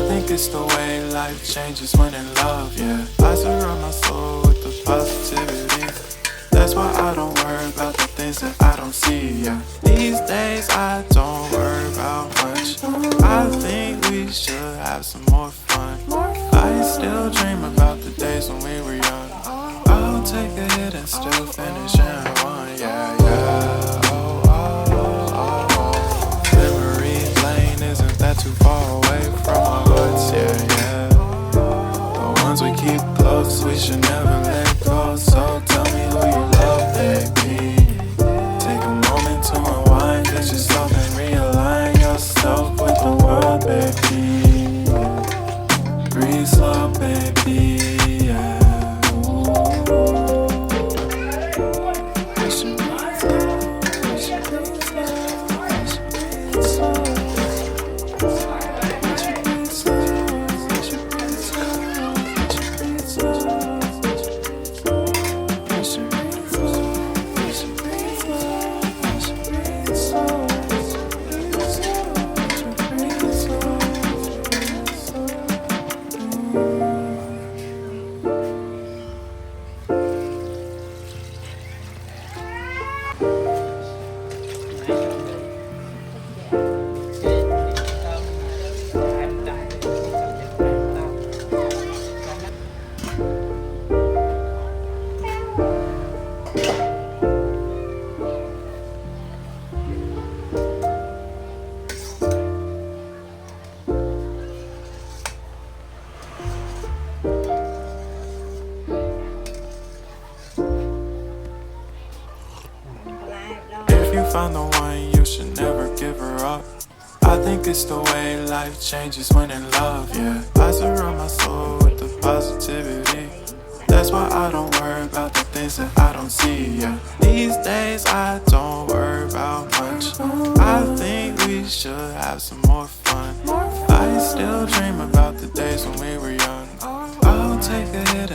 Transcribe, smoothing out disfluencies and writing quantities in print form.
think it's the way life changes when in love, yeah. I surround my soul with the positivity. That's why I don't worry about the things that I don't see, yeah. These days I don't worry about much. I think we should have some more fun. I still dream about the days when we were young. I'll take a hit and still finish in one, yeah, yeah. Oh, oh, oh, oh. Memory lane, isn't that too far away from our hearts, yeah, yeah. The ones we keep close, we should never let go. So tell me who you love, baby. Take a moment to unwind, get yourself and realign yourself with the world, baby. Breathe slow, baby, yeah. If you found the one, you should never give her up. I think it's the way life changes when in love, yeah. I surround my soul with the positivity. That's why I don't worry about the things that I don't see, yeah. These days I don't worry about much. I think we should have some more fun. I still dream about the days when we were young. I'll take a hit